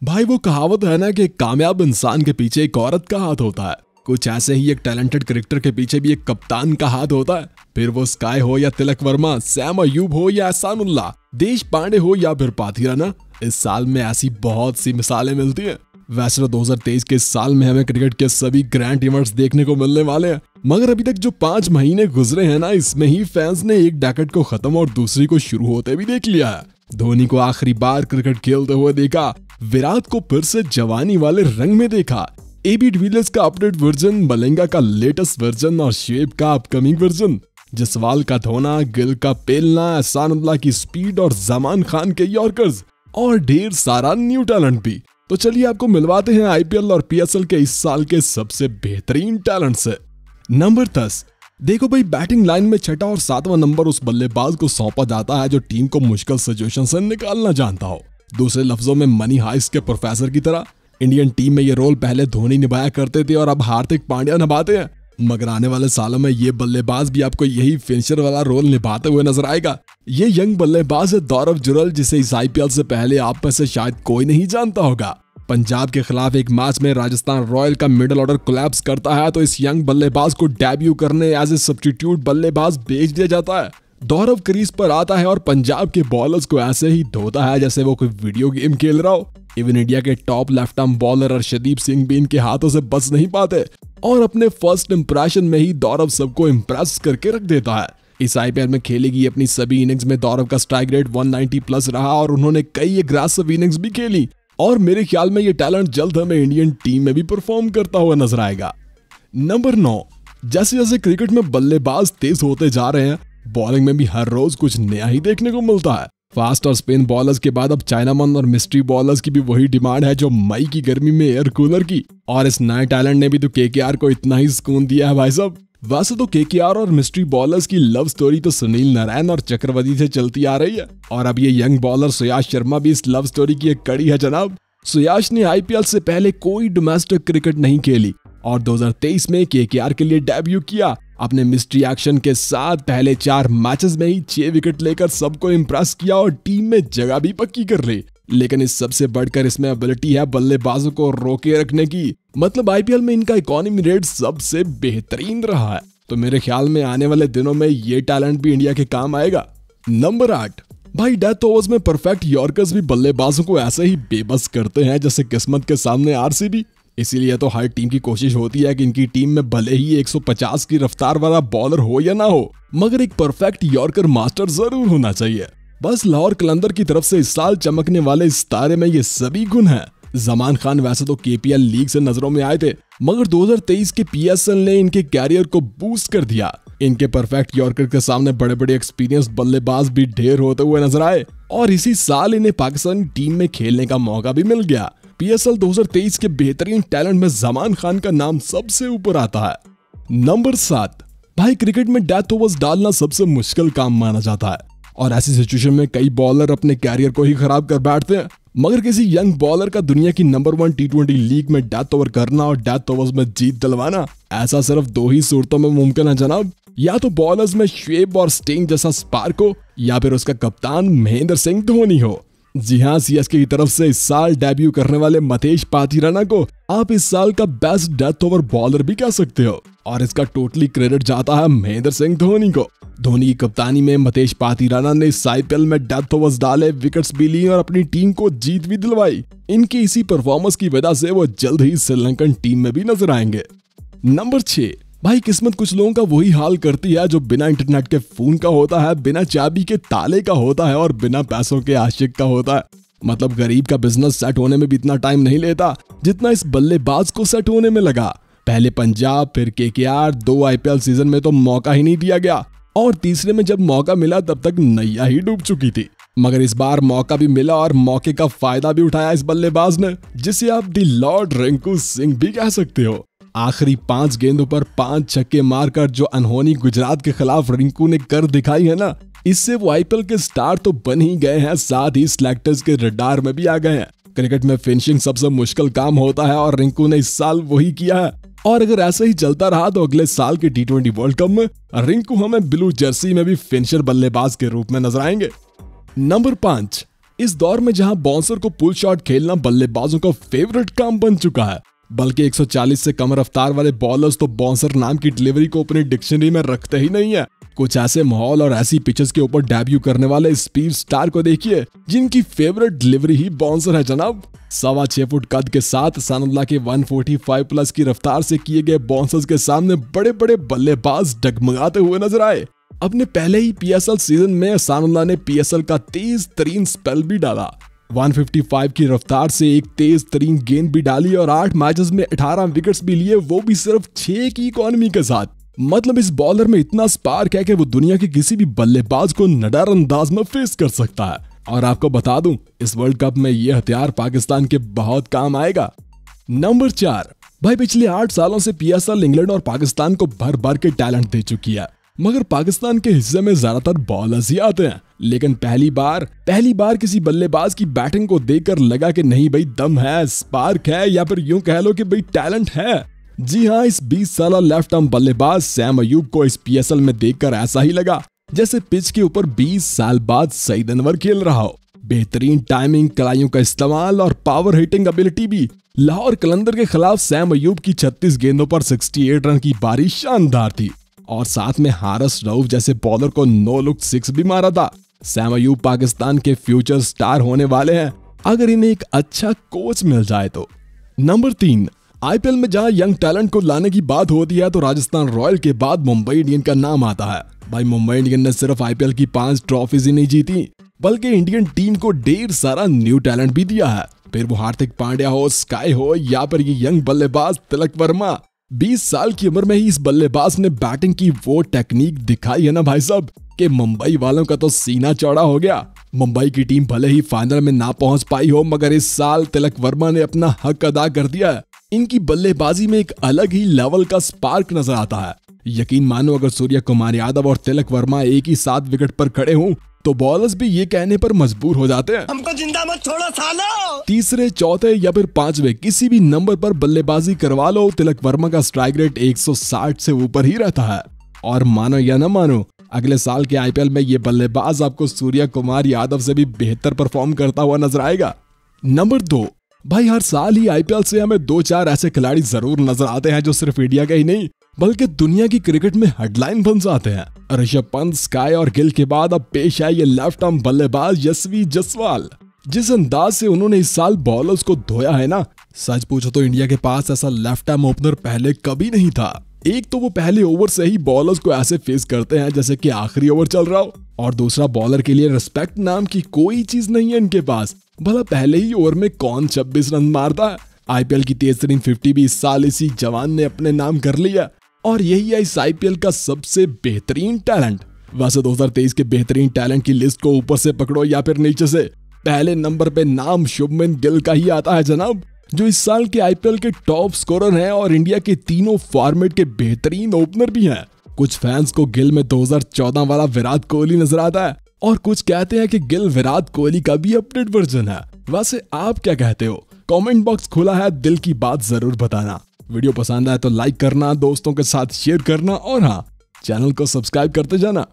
भाई वो कहावत है ना कि एक कामयाब इंसान के पीछे एक औरत का हाथ होता है। कुछ ऐसे ही एक टैलेंटेड क्रिकेटर के पीछे भी एक कप्तान का हाथ होता है। फिर वो स्काई हो या तिलक वर्मा, सैम अयूब हो या एहसानुल्लाह, देश पांडे हो या फिर पाथिराना, इस साल में ऐसी बहुत सी मिसालें मिलती हैं। वैसे तो 2023 के इस साल में हमें क्रिकेट के सभी ग्रैंड इवेंट्स देखने को मिलने वाले हैं, मगर अभी तक जो 5 महीने गुजरे हैं ना, इसमें ही फैंस ने एक डेकेड को खत्म और दूसरी को शुरू होते भी देख लिया है। धोनी को आखिरी बार क्रिकेट खेलते हुए देखा, विराट को फिर से जवानी वाले रंग में देखा, एबी डिविलियर्स का अपडेट वर्जन, मलिंगा का लेटेस्ट वर्जन और शुएब का अपकमिंग वर्जन, जसवाल का धोना, गिल का पेलना, एहसानुल्लाह की स्पीड और जमान खान के यॉर्कर्स और ढेर सारा न्यू टैलेंट भी। तो चलिए आपको मिलवाते हैं आईपीएल और पीएसएल के इस साल के सबसे बेहतरीन टैलेंट से। नंबर 10। देखो भाई, बैटिंग लाइन में 6वां और 7वां नंबर उस बल्लेबाज को सौंपा जाता है जो टीम को मुश्किल सिचुएशन से निकालना जानता हो। दूसरे लफ्जों में मनी हाइस्ट के प्रोफेसर की तरह इंडियन टीम में ये रोल पहले धोनी निभाया करते थे और अब हार्दिक पांड्या निभाते हैं। मगर आने वाले सालों में ये बल्लेबाज भी आपको यही फिनिशर वाला रोल निभाते हुए नजर आएगा। ये यंग बल्लेबाज है गौरव जुरल, जिसे इस आईपीएल से पहले आप में से शायद कोई नहीं जानता होगा। पंजाब के खिलाफ एक मैच में राजस्थान रॉयल का मिडिल ऑर्डर कोलैप्स करता है तो इस यंग बल्लेबाज को डेब्यू करने एज ए सब्स्टिट्यूट बल्लेबाज भेज दिया जाता है। गौरव क्रीज पर आता है और पंजाब के बॉलर्स को ऐसे ही धोता है जैसे वो कोई वीडियो गेम खेल रहा हो। इवन इंडिया के top left arm bowler Arshdeep Singh भी इनके हाथों से बच नहीं पाते और अपने फर्स्ट इंप्रेशन में ही गौरव सबको इंप्रेस करके रख देता है। इस आईपीएल में खेली गई अपनी सभी इनिंग्स में गौरव का स्ट्राइक रेट 190 प्लस रहा और उन्होंने कई एग्रेसिव इनिंग्स भी खेली और मेरे ख्याल में ये टैलेंट जल्द हमें इंडियन टीम में भी परफॉर्म करता हुआ नजर आएगा। नंबर 9। जैसे जैसे क्रिकेट में बल्लेबाज तेज होते जा रहे हैं, बॉलिंग में भी हर रोज कुछ नया ही देखने को मिलता है। फास्ट और स्पिन बॉलर्स के बाद अब चाइनामैन और मिस्ट्री बॉलर्स की भी वही डिमांड है जो मई की गर्मी में एयर कूलर की, और इस नए टैलेंट ने भी तो केकेआर को इतना ही सुकून दिया है भाई साहब। वैसे तो केकेआर और मिस्ट्री बॉलर्स की लव स्टोरी तो सुनील नारायण और चक्रवर्ती से चलती आ रही है और अब ये यंग बॉलर सुयाश शर्मा भी इस लव स्टोरी की एक कड़ी है जनाब। सुयाश ने आईपीएल से पहले कोई डोमेस्टिक क्रिकेट नहीं खेली और 2023 में केकेआर के लिए डेब्यू किया। अपने मिस्ट्री एक्शन के साथ पहले 4 मैचेस में ही 6 विकेट लेकर सबको इंप्रेस किया और टीम में जगह भी पक्की कर ली। लेकिन इस सबसे बढ़कर इसमें एबिलिटी है बल्लेबाजों को रोके रखने की। मतलब आईपीएल में इनका इकोनॉमी रेट सबसे बेहतरीन रहा है। तो मेरे ख्याल में आने वाले दिनों में ये टैलेंट भी इंडिया के काम आएगा। नंबर 8। भाई, डेथ ओवर्स में परफेक्ट यॉर्कर्स भी बल्लेबाजों को ऐसे ही बेबस करते हैं जैसे किस्मत के सामने आरसीबी। इसीलिए तो हर टीम की कोशिश होती है कि इनकी टीम में भले ही 150 की रफ्तार वाला बॉलर हो या ना हो, मगर एक परफेक्ट यॉर्कर मास्टर जरूर होना चाहिए। बस लाहौर कलंदर की तरफ से इस साल चमकने वाले इस तारे में ये सभी गुण हैं। जमान खान वैसे तो केपीएल लीग से नजरों में आए थे, मगर 2023 के पीएसएल ने इनके कैरियर को बूस्ट कर दिया। इनके परफेक्ट यॉर्कर के सामने बड़े बड़े एक्सपीरियंस बल्लेबाज भी ढेर होते हुए नजर आए और इसी साल इन्हें पाकिस्तानी टीम में खेलने का मौका भी मिल गया। पीएसएल 2023 के बेहतरीन टैलेंट में जमान खान का नाम सबसे ऊपर आता है। नंबर 7। भाई, क्रिकेट में डेथ ओवर्स डालना सबसे मुश्किल काम माना जाता है और ऐसी सिचुएशन में कई बॉलर अपने कैरियर को ही खराब कर बैठते हैं, मगर किसी यंग बॉलर का दुनिया की नंबर 1 टी20 लीग में डेथ ओवर करना और डेथ ओवर्स में जीत दिलवाना, ऐसा सिर्फ 2 ही सूरतों में मुमकिन है जनाब। या तो बॉलर्स में शुएब और स्टिंग जैसा स्पार्क हो या फिर उसका कप्तान महेंद्र सिंह धोनी हो। जी हाँ, सीएसके की तरफ से इस साल डेब्यू करने वाले मतेश पाथिराना को आप इस साल का बेस्ट डेथ ओवर बॉलर भी कह सकते हो और इसका टोटली क्रेडिट जाता है महेंद्र सिंह धोनी को। धोनी की कप्तानी में मतेश पाथिराना ने इस आईपीएल में डेथ ओवर्स डाले, विकेट्स भी ली और अपनी टीम को जीत भी दिलवाई। इनकी इसी परफॉर्मेंस की वजह से वो जल्द ही श्रीलंकन टीम में भी नजर आएंगे। नंबर 6। भाई, किस्मत कुछ लोगों का वही हाल करती है जो बिना इंटरनेट के फोन का होता है, बिना चाबी के ताले का होता है और बिना पैसों के आशिक का होता है। मतलब गरीब का बिजनेस सेट होने में भी इतना टाइम नहीं लेता जितना इस बल्लेबाज को सेट होने में लगा। पहले पंजाब, फिर केकेआर, 2 आईपीएल सीजन में तो मौका ही नहीं दिया गया और तीसरे में जब मौका मिला तब तक नैया ही डूब चुकी थी। मगर इस बार मौका भी मिला और मौके का फायदा भी उठाया इस बल्लेबाज ने, जिसे आप दी लॉर्ड रिंकू सिंह भी कह सकते हो। आखिरी 5 गेंदों पर 5 छक्के मारकर जो अनहोनी गुजरात के खिलाफ रिंकू ने कर दिखाई है ना, इससे वो आईपीएल के स्टार तो बन ही गए हैं, साथ ही सिलेक्टर्स के रडार में भी आ गए हैं। क्रिकेट में फिनिशिंग सबसे मुश्किल काम होता है और रिंकू ने इस साल वही किया है और अगर ऐसा ही चलता रहा तो अगले साल के टी20 वर्ल्ड कप में रिंकू हमें ब्लू जर्सी में भी फिनिशर बल्लेबाज के रूप में नजर आएंगे। नंबर 5। इस दौर में जहां बाउंसर को पुल शॉट खेलना बल्लेबाजों का फेवरेट काम बन चुका है, बल्कि 140 से कम रफ्तार वाले बॉलर्स तो बाउंसर नाम की डिलीवरी को अपनी डिक्शनरी में रखते ही नहीं है। कुछ ऐसे माहौल और ऐसी पिचेस के ऊपर डेब्यू करने वाले स्पीड स्टार को देखिए जिनकी फेवरेट डिलीवरी ही बाउंसर है जनाब। 6.25 फुट कद के साथ हसानुल्लाह के 145 प्लस की रफ्तार से किए गए बाउंसर्स के सामने बड़े बड़े बल्लेबाज डगमगाते हुए नजर आए। अपने पहले ही पीएसएल सीजन में हसानुल्लाह ने पीएसएल का तेज तरीन स्पेल भी डाला। 155 की रफ्तार से एक तेज तरीन गेंद भी डाली और 8 मैचेस में 18 विकेट्स भी लिए, वो भी सिर्फ 6 की इकोनॉमी के साथ। मतलब इस बॉलर में इतना स्पार्क है कि वो दुनिया के किसी भी बल्लेबाज को नडार अंदाज में फेस कर सकता है। और आपको बता दूं, इस वर्ल्ड कप में ये हथियार पाकिस्तान के बहुत काम आएगा। नंबर 4, भाई पिछले 8 सालों से पीएसएल इंग्लैंड और पाकिस्तान को भर भर के टैलेंट दे चुकी है, मगर पाकिस्तान के हिस्से में ज्यादातर बॉलर्स ही आते हैं। लेकिन पहली बार किसी बल्लेबाज की बैटिंग को देखकर लगा कि नहीं भाई दम है, स्पार्क है, या फिर यूं कह लो कि भाई टैलेंट है। जी हाँ, इस 20 साल लेफ्ट आर्म बल्लेबाज सैम अयूब को इस पीएसएल में देखकर ऐसा ही लगा जैसे पिच के ऊपर 20 साल बाद सईद अनवर खेल रहा हो। बेहतरीन टाइमिंग, कलाइयों का इस्तेमाल और पावर हिटिंग एबिलिटी भी। लाहौर कलंदर के खिलाफ सैम अयूब की 36 गेंदों पर 68 रन की बारिश शानदार थी और साथ में हारिस रऊफ जैसे बॉलर को नो लुक 6 भी मारा था। सैम अयूब पाकिस्तान के फ्यूचर स्टार होने वाले हैं अगर इन्हें एक अच्छा कोच मिल जाए तो। नंबर 3, आईपीएल में जहां यंग टैलेंट को लाने की बात होती है तो राजस्थान रॉयल के बाद मुंबई इंडियन का नाम आता है। भाई मुंबई इंडियन ने सिर्फ आईपीएल की 5 ट्रॉफीज ही नहीं जीती, बल्कि इंडियन टीम को ढेर सारा न्यू टैलेंट भी दिया है। फिर वो हार्दिक पांड्या हो, स्काई हो, या फिर ये यंग बल्लेबाज तिलक वर्मा। 20 साल की उम्र में ही इस बल्लेबाज ने बैटिंग की वो टेक्निक दिखाई है ना भाई साहब, कि मुंबई वालों का तो सीना चौड़ा हो गया। मुंबई की टीम भले ही फाइनल में ना पहुंच पाई हो, मगर इस साल तिलक वर्मा ने अपना हक अदा कर दिया है। इनकी बल्लेबाजी में एक अलग ही लेवल का स्पार्क नजर आता है। यकीन मानो अगर सूर्य कुमार यादव और तिलक वर्मा एक ही साथ विकेट पर खड़े हों तो बॉलर्स भी ये कहने पर मजबूर हो जाते हैं, हमको जिंदा मत छोड़ो सालो। तीसरे, चौथे या फिर 5वें किसी भी नंबर पर बल्लेबाजी करवा लो, तिलक वर्मा का स्ट्राइक रेट 160 से ऊपर ही रहता है। और मानो या न मानो, अगले साल के आईपीएल में ये बल्लेबाज आपको सूर्य कुमार यादव से भी बेहतर परफॉर्म करता हुआ नजर आएगा। नंबर 2, भाई हर साल ही आईपीएल से हमें 2-4 ऐसे खिलाड़ी जरूर नजर आते हैं जो सिर्फ इंडिया के ही नहीं बल्कि दुनिया की क्रिकेट में हेडलाइन बन जाते हैं। ऋषभ पंत, स्काई और गिल के बाद अब पेश है ये लेफ्ट आर्म बल्लेबाज यशस्वी जायसवाल। जिस अंदाज से उन्होंने इस साल बॉलर्स को धोया है ना, सच पूछो तो इंडिया के पास ऐसा लेफ्ट आर्म ओपनर पहले कभी नहीं था। एक तो वो पहले ओवर से ही बॉलर्स को ऐसे फेस करते हैं जैसे कि आखिरी ओवर चल रहा हो, और दूसरा बॉलर के लिए रिस्पेक्ट नाम की कोई चीज नहीं है इनके पास। भला पहले ही ओवर में कौन 26 रन मारता है। आईपीएल की तेज तरीन 50 भी इस साल इसी जवान ने अपने नाम कर लिया, और यही है इस आईपीएल का सबसे बेहतरीन टैलेंट। वैसे 2023 के बेहतरीन टैलेंट की लिस्ट को ऊपर से पकड़ो या फिर नीचे से, पहले नंबर पे नाम शुभमन गिल का ही आता है जनाब, जो इस साल के आईपीएल के टॉप स्कोरर हैं और इंडिया के तीनों फॉर्मेट के बेहतरीन ओपनर भी हैं। कुछ फैंस को गिल में 2014 वाला विराट कोहली नजर आता है और कुछ कहते हैं कि गिल विराट कोहली का भी अपडेट वर्जन है। वैसे आप क्या कहते हो? कमेंट बॉक्स खुला है, दिल की बात जरूर बताना। वीडियो पसंद आए तो लाइक करना, दोस्तों के साथ शेयर करना और हाँ, चैनल को सब्सक्राइब करते जाना।